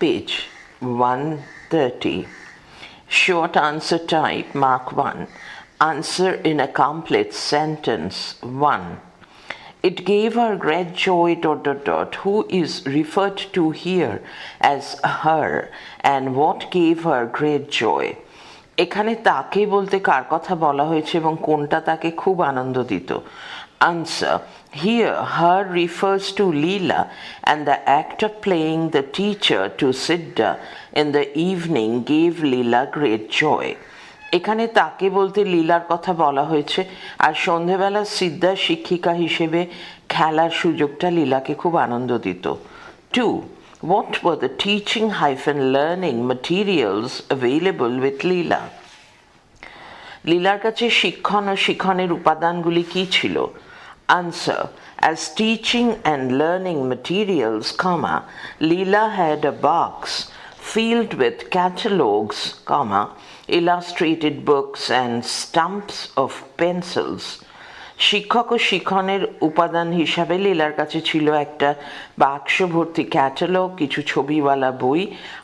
Page 130. Short answer type, mark 1. Answer in a complete sentence. 1. It gave her great joy ... Who is referred to here as her, and what gave her great joy? এখানে তাকে বলতে কার কথা বলা হয়েছে এবং কোনটা তাকে খুব আনন্দ দিত? Answer. Here, her refers to Leela, and the act of playing the teacher to Siddha in the evening gave Leela great joy. এখানে তাকে বলতে লীলার কথা বলা হয়েছে, আর সন্ধেবেলা সিদ্ধা শিক্ষিকা হিসেবে খেলার সুযোগটা লীলাকে খুব আনন্দ দিত। 2. What were the teaching-learning materials available with Leela? লীলার কাছে শিক্ষণ ও শিক্ষণের উপাদানগুলি কি ছিল? Answer. As teaching and learning materials, Leela had a box filled with catalogues, illustrated books and stumps of pencils. শিক্ষক ও শিক্ষণের উপাদান হিসাবে লীলার কাছে ছিল একটা বাক্স ভর্তি ক্যাটালগ, কিছু ছবিওয়ালা বই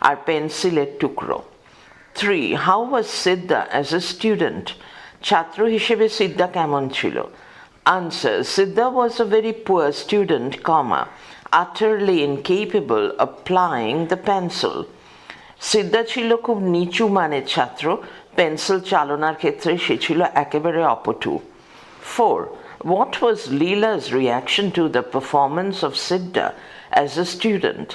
আর পেন্সিলের টুকরো। 3. How was Siddha as a student? ছাত্র হিসেবে সিদ্ধা কেমন ছিল? Answer. Siddha was a very poor student, utterly incapable of applying the pencil. সিদ্ধা ছিল খুব নিচু মানের ছাত্র, পেন্সিল চালনার ক্ষেত্রে সে ছিল একেবারে অপটু। 4. What was Leela's reaction to the performance of Siddha as a student?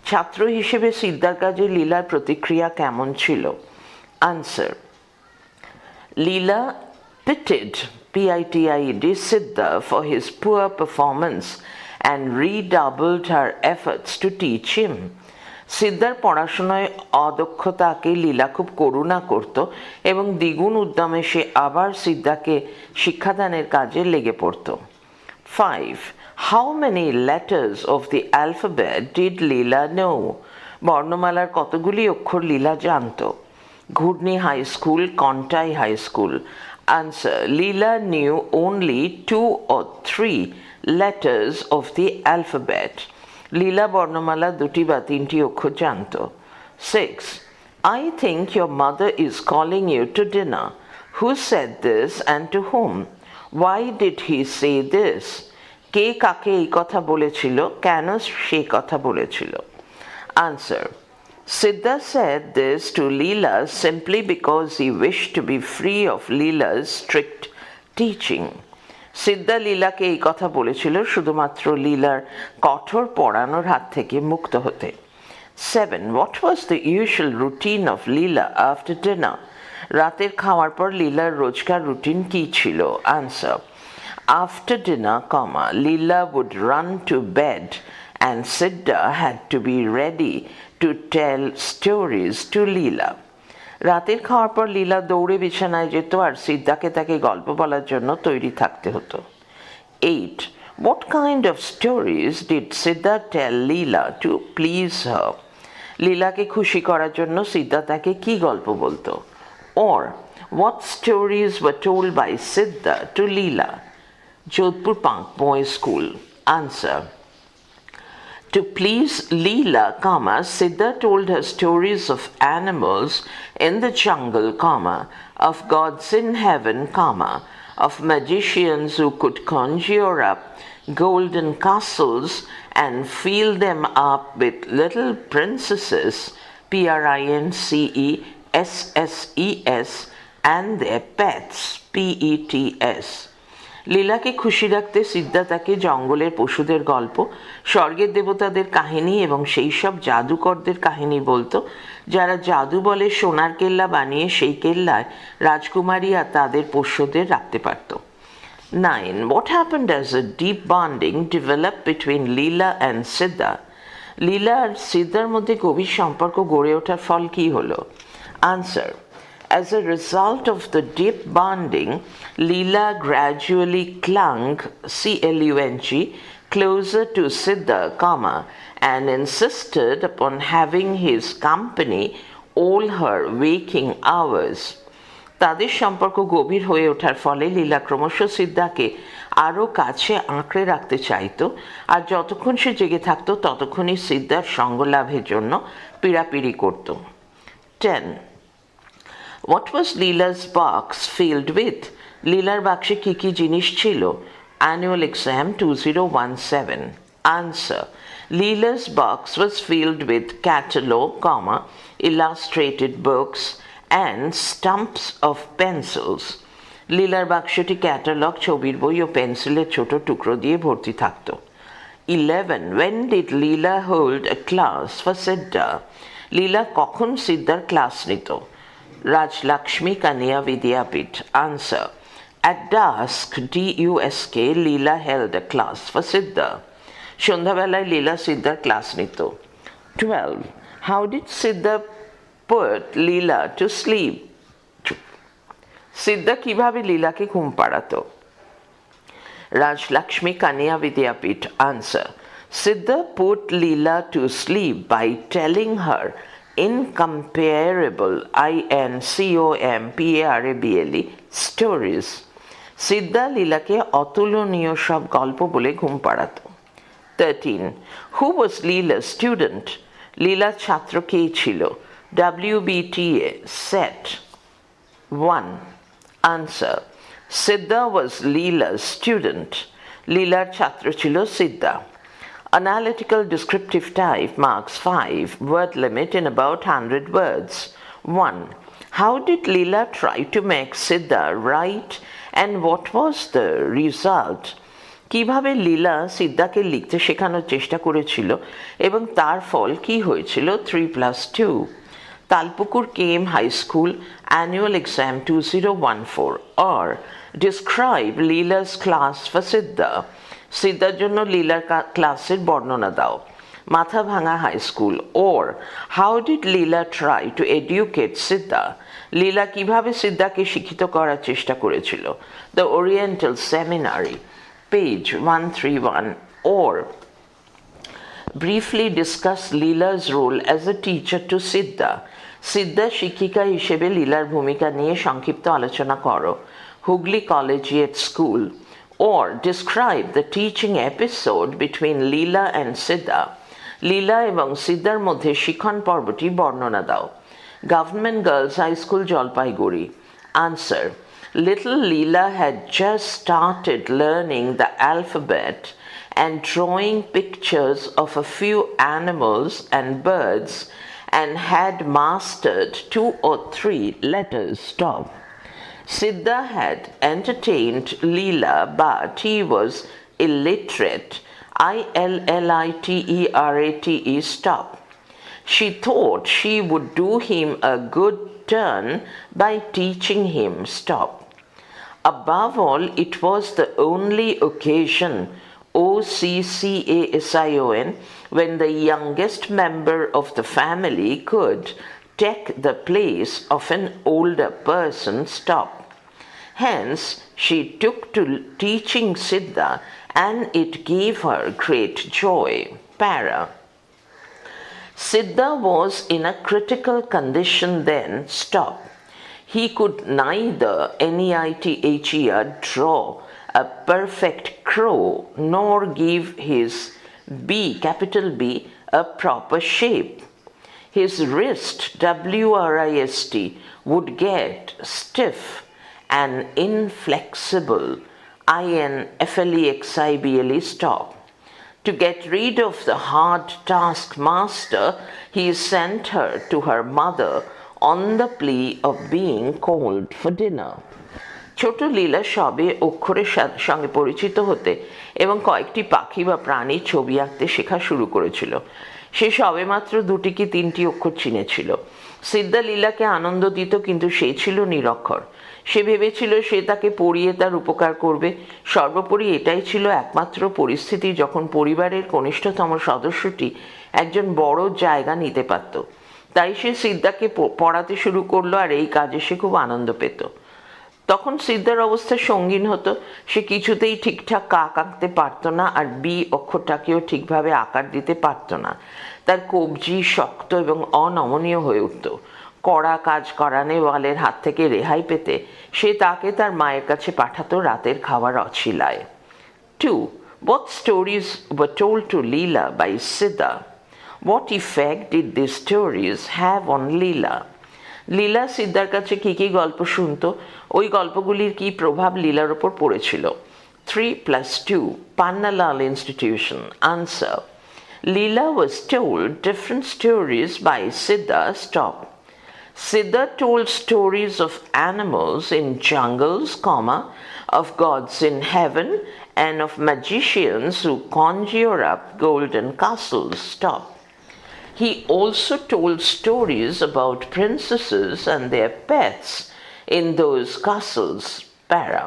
ছাত্র হিসেবে সিদ্ধার কাজে লীলার প্রতিক্রিয়া কেমন ছিল? Answer. Leela pitied Siddha for his poor performance and redoubled her efforts to teach him. সিদ্ধার পড়াশোনায় অদক্ষতাকে লীলা খুব করুণা করত এবং দ্বিগুণ উদ্যমে সে আবার সিদ্ধাকে শিক্ষাদানের কাজে লেগে পড়ত। 5. How many letters of the alphabet did Leela know? বর্ণমালার কতগুলি অক্ষর লীলা জানত? Ghurni high school, Contai high school. Answer. Leela knew only 2 or 3 letters of the alphabet. লীলা বর্ণমালা 2টি বা 3টি অক্ষর জানত। 6. I think your mother is calling you to dinner. Who said this and to whom? Why did he say this? কে কাকে এই কথা বলেছিল, কেন সে কথা বলেছিল? Answer. Siddha said this to Leela simply because he wished to be free of Leela's strict teaching. সিদ্ধা লীলাকে এই কথা বলেছিল শুধুমাত্র লীলার কঠোর পড়ানোর হাত থেকে মুক্ত হতে। 7. What was the usual routine of Leela after dinner? রাতের খাওয়ার পর লীলার রোজকার রুটিন কি ছিল? Answer. After dinner, Leela would run to bed and Siddha had to be ready to tell stories to Leela. রাতের খাওয়ার পর লীলা দৌড়ে বিছানায় যেত আর সিদ্ধাকে তাকে গল্প বলার জন্য তৈরি থাকতে হতো। 8. What kind of stories did Siddha tell Leela to please her? লীলাকে খুশি করার জন্য সিদ্ধা তাকে কি গল্প বলতো? Or what stories were told by Siddha to Leela? Jodhpur Pank Boys School. Answer. To please Leela, Siddha told her stories of animals in the jungle, of gods in heaven, of magicians who could conjure up golden castles and fill them up with little princesses, princesses, and their pets, pets. লীলাকে খুশি রাখতে সিদ্ধা তাকে জঙ্গলের পশুদের গল্প, স্বর্গের দেবতাদের কাহিনী এবং সেই সব জাদুকরদের কাহিনী বলতো যারা জাদু বলে সোনার কেল্লা বানিয়ে সেই কেল্লায় রাজকুমারী আর তাদের পোষ্যদের রাখতে পারত। 9. What happened as a deep bonding developed between Leela and Siddha? লীলা আর সিদ্ধার মধ্যে গভীর সম্পর্ক গড়ে ওঠার ফল কি হলো? Answer. As a result of the deep bonding, Leela gradually clung, C-L-U-N-G, closer to Siddha, and insisted upon having his company all her waking hours. তাদের সম্পর্ক গভীর হয়ে ওঠার ফলে লীলা ক্রমশ সিদ্ধাকে আরও কাছে আঁকড়ে রাখতে চাইতো, আর যতক্ষণ সে জেগে থাকতো ততক্ষণই সিদ্ধার সঙ্গ লাভের জন্য পীড়াপিড়ি করত। 10. What was Leela's box filled with? লীলার বাক্সে কি কি জিনিস ছিল? Annual exam 2017. Answer. Leela's box was filled with catalogue, illustrated books and stumps of pencils. লীলার বাক্সটি ক্যাটালগ, ছবির বই ও পেন্সিলের ছোট টুকরো দিয়ে ভর্তি থাকত। 11. When did Leela hold a class for Siddha? লীলা কখন সিদ্ধার ক্লাস নিত? Rajlakshmi Kanya Vidyapith. Answer. At dusk, dusk, Leela held a class for Siddha. সন্ধ্যাবেলায় লীলা সিদ্ধার ক্লাস নিত। 12. How did Siddha put Leela to sleep? সিদ্ধা কিভাবে লীলাকে ঘুম পাড়াতো? Rajlakshmi Kanya Vidyapith. Answer. Siddha put Leela to sleep by telling her incomparable, incomparable stories. সিদ্ধা লীলাকে অতুলনীয় সব গল্প বলে ঘুম পাড়াতো। 13. Who was Leela's student? লীলার ছাত্র কে ছিল? WBTA set. 1. Answer. Siddha was Leela's student. লীলার ছাত্র ছিল সিদ্ধা। Analytical descriptive type marks 5. Word limit in about 100 words. 1. How did Leela try to make Siddha write and what was the result? কিভাবে লীলা সিদ্ধাকে লিখতে শেখানোর চেষ্টা করেছিল এবং তার ফল কি হয়েছিল? 3+2. Talpukur KM High School Annual Exam 2014. Or describe Leela's class for Siddha. সিদ্ধার জন্য লীলার ক্লাসের বর্ণনা দাও। Mathabhanga high school. Or how did Leela try to educate Siddha? Leela কিভাবে সিদ্ধাকে শিক্ষিত করার চেষ্টা করেছিল? The Oriental Seminary, page 131. Or briefly discuss Leela's role as a teacher to Siddha. সিদ্ধা শিক্ষিকা হিসেবে লীলার ভূমিকা নিয়ে সংক্ষিপ্ত আলোচনা করো। Hooghly collegiate school. Or describe the teaching episode between Leela and Siddha. Leela এবং সিদ্ধার মধ্যে শিক্ষণ পর্বটি বর্ণনা দাও। Government girls high school Jalpaiguri. Answer. Little Leela had just started learning the alphabet and drawing pictures of a few animals and birds and had mastered 2 or 3 letters. Stop. Siddha had entertained Leela, but he was illiterate. Illiterate. Stop. She thought she would do him a good turn by teaching him. Stop. Above all, it was the only occasion, OCCASION, when the youngest member of the family could take the place of an older person. Stop. Hence, she took to teaching Siddha and it gave her great joy. Para. Siddha was in a critical condition then. Stop. He could neither NEITHER draw a perfect crow nor give his B, capital B, a proper shape. His wrist, WRIST, would get stiff and inflexible, INFLEXIBLE. Stop. To get rid of the hard taskmaster, he sent her to her mother on the plea of being called for dinner. ছোট লীলা সবে অক্ষরের সঙ্গে পরিচিত হতে এবং কয়েকটি পাখি বা প্রাণীর ছবি আঁকতে শেখা শুরু করেছিল। সে সবে মাত্র 2 কি 3টি অক্ষর চিনেছিল। সিদ্ধা লীলাকে আনন্দ দিত, কিন্তু সে ছিল নিরক্ষর। সে ভেবেছিল সে তাকে পড়িয়ে তার উপকার করবে। সর্বোপরি এটাই ছিল একমাত্র পরিস্থিতি যখন পরিবারের কনিষ্ঠতম সদস্যটি একজন বড় জায়গা নিতে পারত। তাই সে সিদ্ধাকে পড়াতে শুরু করলো, আর এই কাজে সে খুব আনন্দ পেত। তখন সিদ্ধার অবস্থা সঙ্গীন হতো। সে কিছুতেই ঠিকঠাক কাক আঁকতে পারত না, আর বি অক্ষরটাকেও ঠিকভাবে আকার দিতে পারত না। তার কবজি শক্ত এবং অনমনীয় হয়ে উঠত। কড়া কাজ করানেওয়ালের হাত থেকে রেহাই পেতে সে তাকে তার মায়ের কাছে পাঠাতো রাতের খাওয়ার অছিলায়। 2. What stories were told to Leela by Siddha? What effect did these stories have on Leela? লীলা সিদ্ধার কাছে কী কী গল্প শুনত, ওই গল্পগুলির কী প্রভাব লীলার ওপর পড়েছিল? 3 + 2 Pannalal Institution. Answer. Leela was told different stories by Siddha. Stop. Siddha told stories of animals in jungles, of gods in heaven, and of magicians who conjure up golden castles. Stop. He also told stories about princesses and their pets in those castles. Para.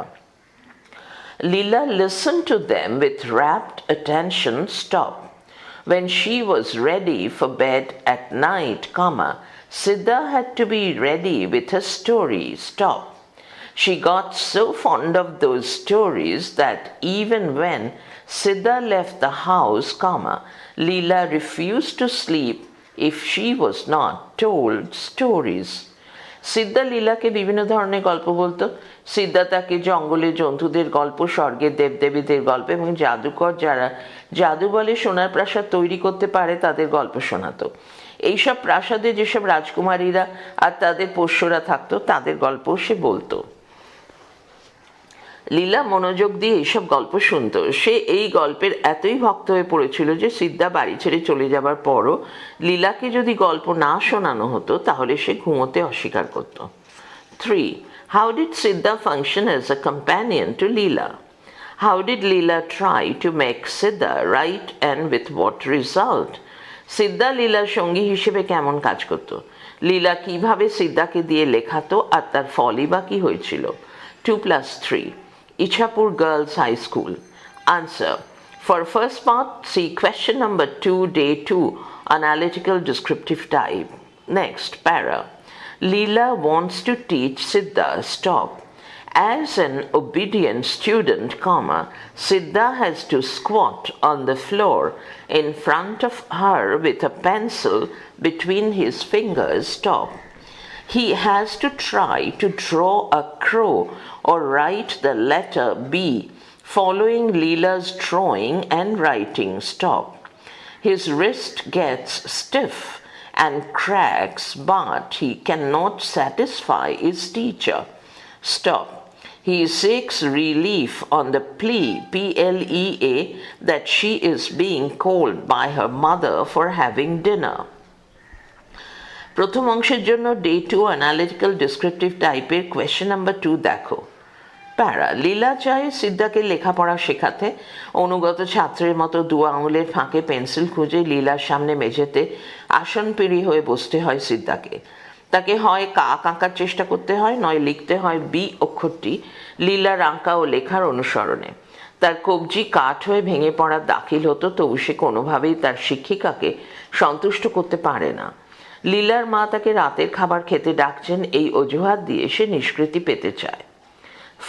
Leela listened to them with rapt attention. Stop. When she was ready for bed at night, Siddha had to be ready with her story. Stop. She got so fond of those stories that even when Siddha left the house, Leela refused to sleep if she was not told stories. সিদ্ধা লীলাকে বিভিন্ন ধরনের গল্প বলতো। সিদ্ধা তাকে জঙ্গলে জন্তুদের গল্প, স্বর্গের দেবদেবীদের গল্প এবং জাদুকর যারা জাদু বলে সোনার প্রাসাদ তৈরি করতে পারে তাদের গল্প শোনাতো। এইসব প্রাসাদে যেসব রাজকুমারীরা আর তাদের পোষ্যরা থাকতো তাদের গল্পও সে বলতো। লীলা মনোযোগ দিয়ে এইসব গল্প শুনত। সে এই গল্পের এতই ভক্ত হয়ে পড়েছিল যে সিদ্ধা বাড়ি ছেড়ে চলে যাবার পরও লীলাকে যদি গল্প না শোনানো হতো তাহলে সে ঘুমোতে অস্বীকার করত। 3. How did Siddha function as a companion to Leela? How did Leela try to make Siddha write and with what result? সিদ্ধা লীলার সঙ্গী হিসেবে কেমন কাজ করত? লীলা কিভাবে সিদ্ধাকে দিয়ে লেখাতো আর তার ফলই বা কি হয়েছিল? 2 + 3 Ichapur Girls High School. Answer. For first part, see question number 2, day 2, analytical descriptive type. Next, para. Leela wants to teach Siddha. Stop. As an obedient student, Siddha has to squat on the floor in front of her with a pencil between his fingers. Stop. He has to try to draw a crow or write the letter B following Leela's drawing and writing. Stop. His wrist gets stiff and cracks, but he cannot satisfy his teacher. Stop. He seeks relief on the plea, Plea, that she is being called by her mother for having dinner. প্রথম অংশের জন্য day 2 analytical descriptive টাইপের question number 2 দেখো। প্যারা। লীলা চায় সিদ্ধাকে লেখাপড়া শেখাতে। অনুগত ছাত্রের মতো 2 আঙুলের ফাঁকে পেন্সিল খুঁজে লীলার সামনে মেঝেতে আসনপিঁড়ি হয়ে বসতে হয় সিদ্ধাকে। তাকে হয় কাক আঁকার চেষ্টা করতে হয়, নয় লিখতে হয় বি অক্ষরটি লীলার আঁকা ও লেখার অনুসরণে। তার কবজি কাঠ হয়ে ভেঙে পড়া দাখিল হতো, তবু সে কোনোভাবেই তার শিক্ষিকাকে সন্তুষ্ট করতে পারে না। লীলার মা তাকে রাতের খাবার খেতে ডাকছেন, এই অজুহাত দিয়ে সে নিষ্কৃতি পেতে চায়।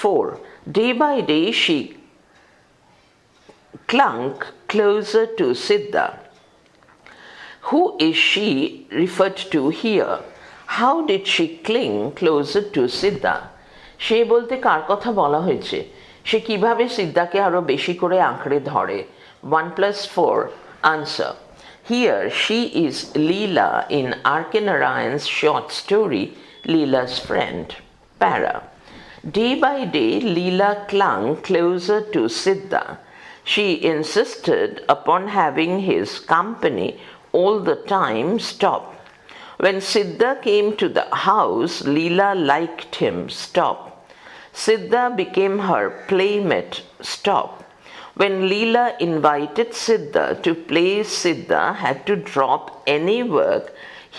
4. Day by day she clung closer to Siddha. Who is she referred to here? How did she cling closer to Siddha? সে বলতে কার কথা বলা হয়েছে? সে কিভাবে সিদ্ধাকে আরো বেশি করে আঁকড়ে ধরে? 1 + 4 Answer. Here she is Leela in Arkenarayan's short story Leela's Friend. Para. Day by day Leela clung closer to Siddha. She insisted upon having his company all the time. Stop. When Siddha came to the house, Leela liked him. Stop. Siddha became her playmate. Stop. When Leela invited Siddha to play, Siddha had to drop any work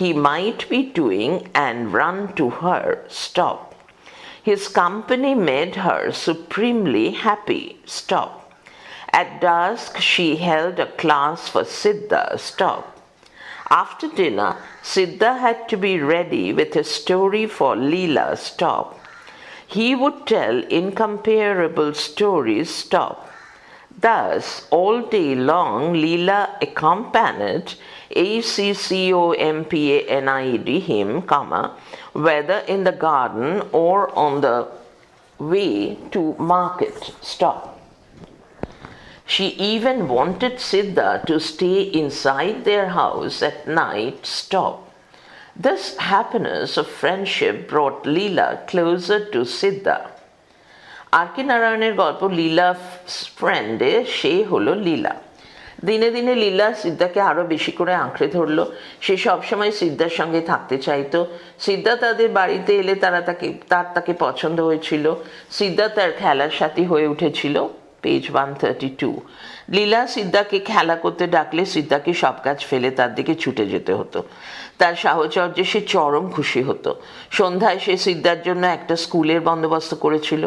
he might be doing and run to her. Stop. His company made her supremely happy. Stop. At dusk, she held a class for Siddha. Stop. After dinner, Siddha had to be ready with a story for Leela. Stop. He would tell incomparable stories. Stop. Thus, all day long, Leela accompanied him, whether in the garden or on the way to market stop. She even wanted Siddha to stay inside their house at night stop. This happiness of friendship brought Leela closer to Siddha. আর কে নারায়ণের গল্প লীলা ফ্রেন্ডে সে হলো লীলা। দিনে দিনে লীলা সিদ্ধাকে আরো বেশি করে আঁকড়ে ধরলো। সে সবসময় সিদ্ধার সঙ্গে থাকতে চাইতো। সিদ্ধা তাদের বাড়িতে এলে তাকে পছন্দ হয়েছিল। সিদ্ধা তার খেলার সাথী হয়ে উঠেছিল। পেজ 132। লীলা সিদ্ধাকে খেলা করতে ডাকলে সিদ্ধাকে সব কাজ ফেলে তার দিকে ছুটে যেতে হতো। তার সাহচর্যে সে চরম খুশি হতো। সন্ধ্যায় সে সিদ্ধার জন্য একটা স্কুলের বন্দোবস্ত করেছিল।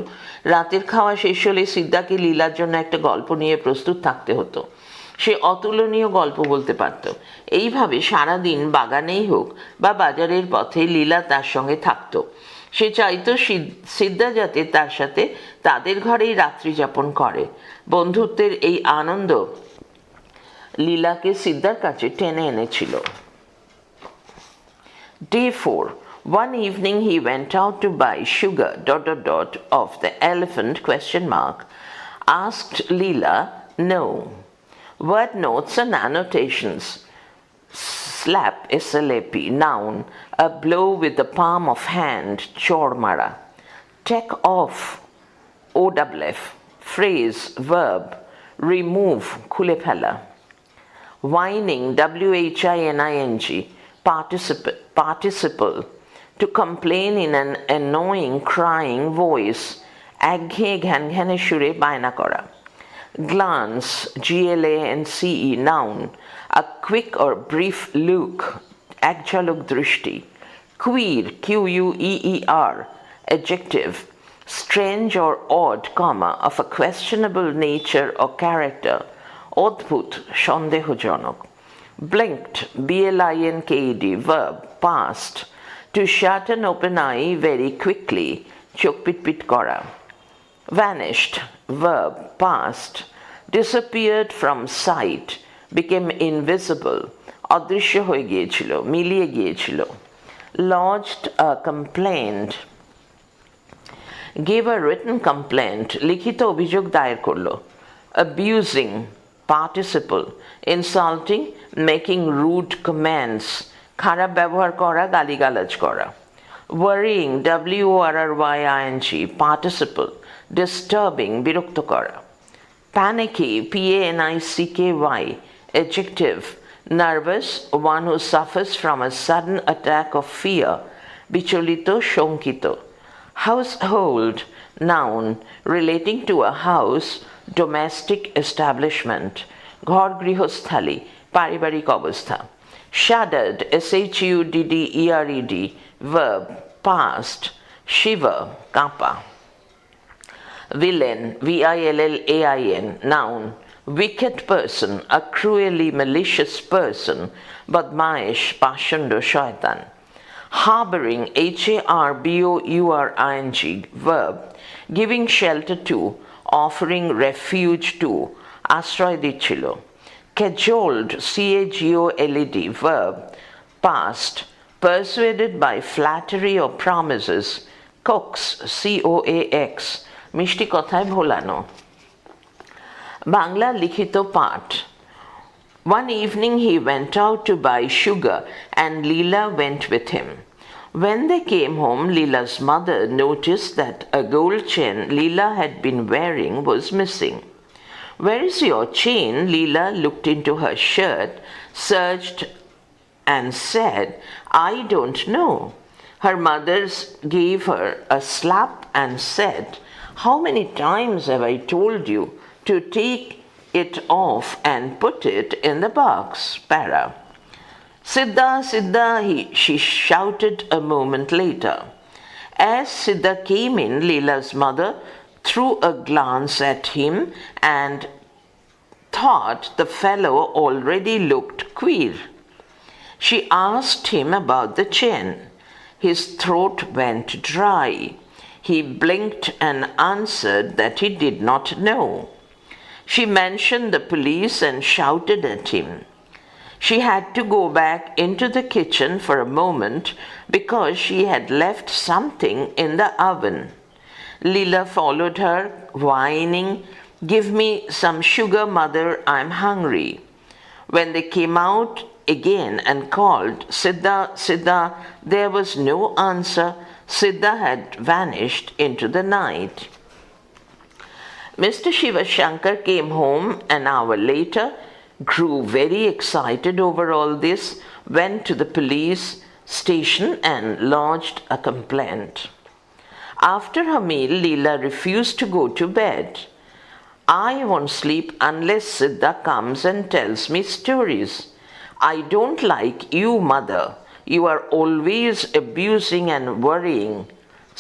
রাতের খাওয়া শেষ হলে সিদ্ধাকে লীলার জন্য একটা গল্প নিয়ে প্রস্তুত থাকতে হতো। সে অতুলনীয় গল্প বলতে পারত। এইভাবে সারাদিন বাগানেই হোক বা বাজারের পথে লীলা তার সঙ্গে থাকতো। সে চাইতো সিদ্ধা যাতে তার সাথে তাদের ঘরেই রাত্রি যাপন করে। বন্ধুত্বের এই আনন্দ লীলাকে সিদ্ধার কাছে টেনে এনেছিল। Day 4. One evening he went out to buy sugar ... of the elephant ? Asked Leela, no. Word notes and annotations. Slap, SLAP, noun, a blow with the palm of hand, chormara. Take off, OWF, phrase, verb, remove, khule Whining, WHINING, participle, to complain in an annoying, crying voice, aghe ghan shure bayna kora. Glance, GLANCE, noun, a quick or brief look, ek jhalok drishti. Queer, QUEER, adjective, strange or odd, of a questionable nature or character, odbhut, shondehojonok. Blinked, BLINKED, verb, past, to shut an open eye very quickly, chok pit kora. Vanished, verb, past, disappeared from sight, became invisible, অদৃশ্য হয়ে গিয়েছিল, মিলিয়ে গিয়েছিল। Lodged a complaint, gave a written complaint, লিখিত অভিযোগ দায়ের করলো। Abusing, participle, insulting, making rude comments, খারাপ ব্যবহার করা, গালিগালাজ করা। Worrying, WORRYING, participle, disturbing, বিরক্ত করা। Panicky, PANICKY, adjective, nervous, one who suffers from a sudden attack of fear, bicholito, shonkito. Household, noun, relating to a house, domestic establishment, ঘর গৃহস্থালী, পারিবারিক অবস্থা। Shuddered, SHUDDERED, verb, past, shiver, Kanpa. Villain, VILLAIN, noun, wicked person, a cruelly malicious person, badmaish, pashund, shaitan. Harboring, HARBOURING, verb, giving shelter to, offering refuge to, আশ্রয় দিচ্ছিল। Cajoled, CAGOLED, verb, past, persuaded by flattery or promises, coax, COAX, মিষ্টি কথায় ভোলানো। বাংলা লিখিত পাঠ। One evening he went out to buy sugar and Leela went with him. When they came home, Leela's mother noticed that a gold chain Leela had been wearing was missing. Where is your chain? Leela looked into her shirt, searched and said, I don't know. Her mother gave her a slap and said, how many times have I told you to take it off and put it in the box? Para. Siddha, Siddha, she shouted a moment later. As Siddha came in, Leela's mother threw a glance at him and thought the fellow already looked queer. She asked him about the chain. His throat went dry. He blinked and answered that he did not know. She mentioned the police and shouted at him. She had to go back into the kitchen for a moment because she had left something in the oven. Leela followed her, whining, "Give me some sugar, mother, I'm hungry." When they came out again and called, "Siddha, Siddha," there was no answer. Siddha had vanished into the night. Mr. Shiva Shankar came home an hour later, grew very excited over all this, went to the police station and lodged a complaint. After her meal, Leela refused to go to bed. "I won't sleep unless Siddha comes and tells me stories. I don't like you, mother. You are always abusing and worrying.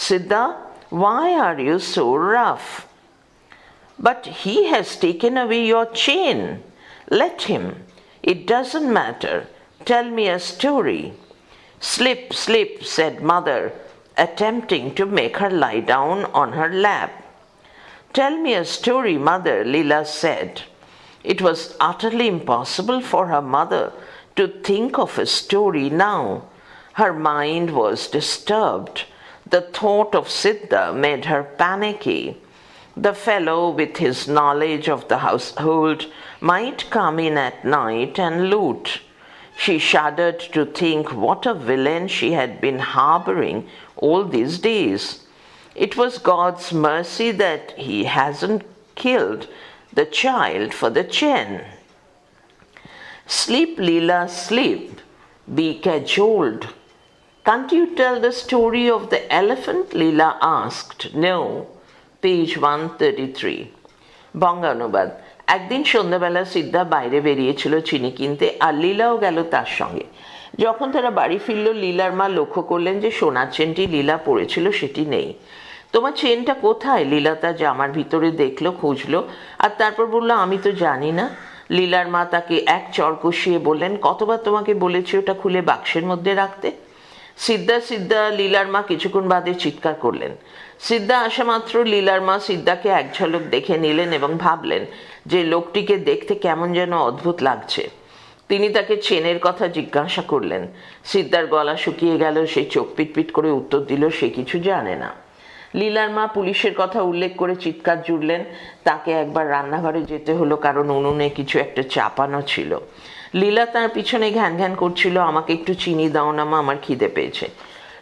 Siddha, why are you so rough?" "But he has taken away your chain. Let him. It doesn't matter. Tell me a story." "Slip, slip," said mother, attempting to make her lie down on her lap. "Tell me a story, mother," Leela said. It was utterly impossible for her mother to think of a story now. Her mind was disturbed. The thought of Siddha made her panicky. The fellow, with his knowledge of the household, might come in at night and loot. She shuddered to think what a villain she had been harboring all these days. It was God's mercy that he hasn't killed the child for the chain. "Sleep, Leela, sleep. Be cajoled." "Can't you tell the story of the elephant?" Leela asked. "No." Page 133. বঙ্গানুবাদ। একদিন সন্ধ্যাবেলা সিদ্ধা বাইরে বেরিয়েছিল চিনি কিনতে, আর লীলাও গেল তার সঙ্গে। যখন তারা বাড়ি ফিরল, লীলার মা লক্ষ্য করলেন যে সোনার চেনটি লীলা পড়েছিল সেটি নেই। "তোমার চেনটা কোথায়?" লীলা তার জামার ভিতরে দেখলো, খুঁজলো, আর তারপর বলল, "আমি তো জানি না।" লীলার মা তাকে এক চড় কষিয়ে বললেন, "কতবার তোমাকে বলেছি ওটা খুলে বাক্সের মধ্যে রাখতে?" সিদ্ধা, সিদ্ধা, লীলার মা কিছুক্ষণ বাদে চিৎকার করলেন। সিদ্ধা আসা মাত্র লীলার মা সিদ্ধাকে এক ঝলক দেখে নিলেন এবং ভাবলেন যে লোকটিকে দেখতে কেমন যেন অদ্ভুত লাগছে। তিনি তাকে চেনের কথা জিজ্ঞাসা করলেন। সিদ্ধার গলা শুকিয়ে গেল, সে চোখ পিটপিট করে উত্তর দিল সে কিছু জানে না। লীলার মা পুলিশের কথা উল্লেখ করে চিৎকার জুড়লেন। তাকে একবার রান্নাঘরে যেতে হলো, কারণ উনুনে কিছু একটা চাপানো ছিল। লীলা তার পিছনে ঘ্যান ঘ্যান করছিল, "আমাকে একটু চিনি দাও না মা, আমার খিদে পেয়েছে।"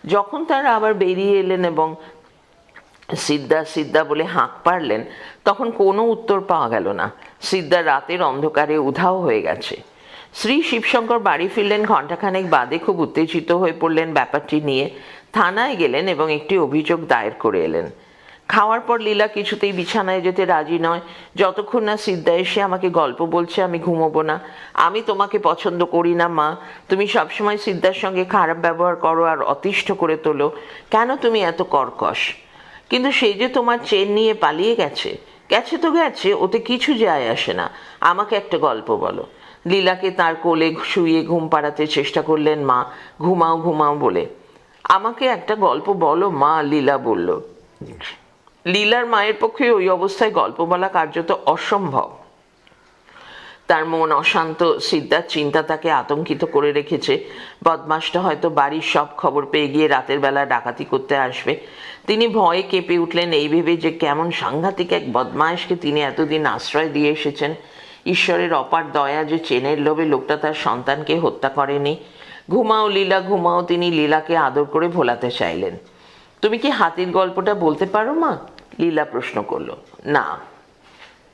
যখন তারা আবার বেরিয়ে এলেন এবং সিদ্ধা সিদ্ধা বলে হাঁক পারলেন, তখন কোনো উত্তর পাওয়া গেল না। সিদ্ধা রাতের অন্ধকারে উধাও হয়ে গেছে। শ্রী শিবশঙ্কর বাড়ি ফিরলেন ঘণ্টাখানেক বাদে, খুব উত্তেজিত হয়ে পড়লেন ব্যাপারটি নিয়ে। থানায় গেলেন এবং একটি অভিযোগ দায়ের করে এলেন। খাওয়ার পর লীলা কিছুতেই বিছানায় যেতে রাজি নয়। "যতক্ষণ না সিদ্ধা এসে আমাকে গল্প বলছে আমি ঘুমোবো না। আমি তোমাকে পছন্দ করি না মা। তুমি সবসময় সিদ্ধার সঙ্গে খারাপ ব্যবহার করো আর অতিষ্ঠ করে তোলো। কেন তুমি এত কর্কশ? কিন্তু সে যে তোমার চেন নিয়ে পালিয়ে গেছে।" "গেছে তো গেছে, ওতে কিছু যায় আসে না। আমাকে একটা গল্প বলো।" লীলাকে তার কোলে শুয়ে ঘুম পাড়াতে চেষ্টা করলেন মা, ঘুমাও ঘুমাও বলে। "আমাকে একটা গল্প বলো মা," লীলা বলল। লীলার মায়ের পক্ষে ওই অবস্থায় গল্প বলা কার্যত অসম্ভব। তার মন অশান্ত। সিদ্ধার চিন্তা তাকে আতঙ্কিত করে রেখেছে। বদমাসটা হয়তো বাড়ির সব খবর পেয়ে গিয়ে রাতের বেলা ডাকাতি করতে আসবে। তিনি ভয়ে কেঁপে উঠলেন, এই ভেবে যে কেমন সাংঘাতিক এক বদমায়েশকে তিনি এতদিন আশ্রয় দিয়ে এসেছেন। ঈশ্বরের অপার দয়া যে চেনের লোভে লোকটা তার সন্তানকে হত্যা করেনি। "ঘুমাও লীলা, ঘুমাও," তিনি লীলাকে আদর করে ভোলাতে চাইলেন। "তুমি কি হাতির গল্পটা বলতে পারো মা?" লীলা প্রশ্ন করল। "না।"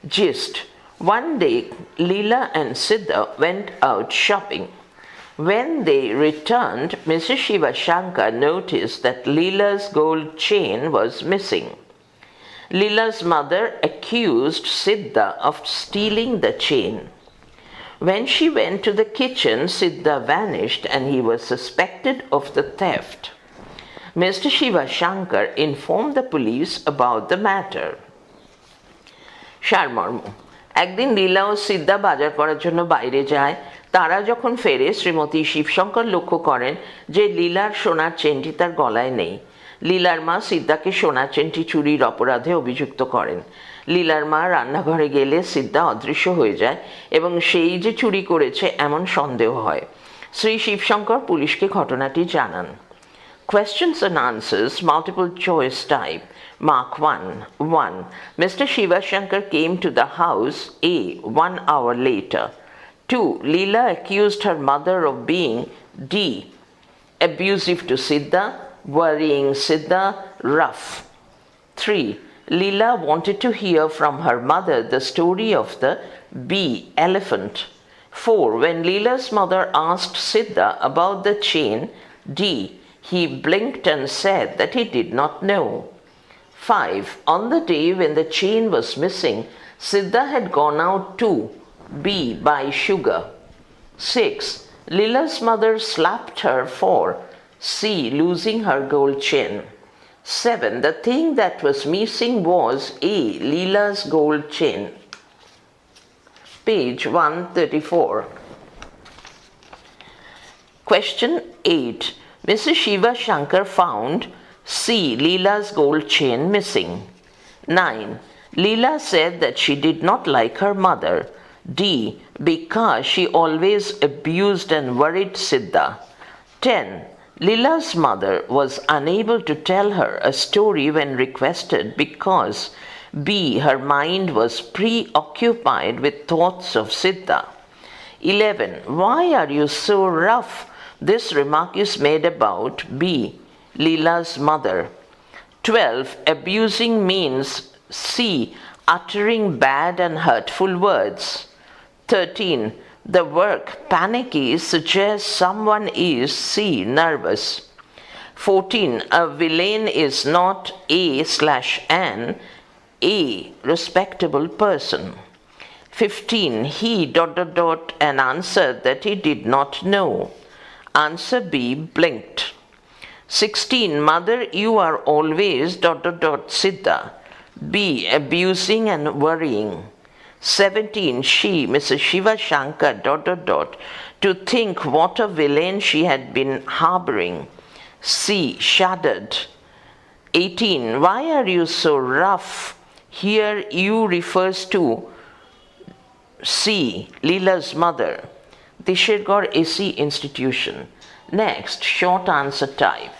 Gist. One day, Leela and Siddha went out shopping. When they returned, Mrs. Shiva Shankar noticed that Leela's gold chain was missing. Leela's mother accused Siddha of stealing the chain. When she went to the kitchen, Siddha vanished and he was suspected of the theft. Mr. Shiva Shankar informed the police about the matter. সারমর্ম। একদিন লীলা ও সিদ্ধা বাজার করার জন্য বাইরে যায়। তারা যখন ফেরে, শ্রীমতী শিবশঙ্কর লক্ষ্য করেন যে লীলার সোনার চেনটি তার গলায় নেই। লীলার মা সিদ্ধাকে সোনা চেনটি চুরির অপরাধে অভিযুক্ত করেন। লীলার মা রান্নাঘরে গেলে সিদ্ধা অদৃশ্য হয়ে যায় এবং সেই যে চুরি করেছে এমন সন্দেহ হয়। শ্রী শিবশঙ্কর পুলিশকে ঘটনাটি জানান। Questions and answers, multiple choice type. Mark 1. 1. Mr. Shiva Shankar came to the house A 1 hour later. 2. Leela accused her mother of being D. Abusive to Siddha, worrying Siddha, rough. 3. Leela wanted to hear from her mother the story of the B. elephant. 4. When Leela's mother asked Siddha about the chain D. He blinked and said that he did not know. 5. On the day when the chain was missing, Siddha had gone out to B. buy sugar. 6. Leela's mother slapped her for C. losing her gold chain. 7. The thing that was missing was A. Leela's gold chain. Page 134. Question 8. Mrs. Shiva Shankar found C. Leela's gold chain missing. 9. Leela said that she did not like her mother. D. Because she always abused and worried Siddha. 10. Leela's mother was unable to tell her a story when requested because B. Her mind was preoccupied with thoughts of Siddha. 11. Why are you so rough? This remark is made about B. Leela's mother. 12. Abusing means C. Uttering bad and hurtful words. 13. The work panicky suggests someone is C. nervous. 14. A villain is not A/an, a respectable person. 15. He ... and answered that he did not know. Answer B. blinked. 16. Mother, you are always ... Siddha. B. Abusing and worrying. 17. She, Mrs. Shiva Shankar ... to think what a villain she had been harboring. C. shuddered. 18. Why are you so rough? Here you refers to C. Leela's mother. The Shirgor AC institution. Next, short answer type.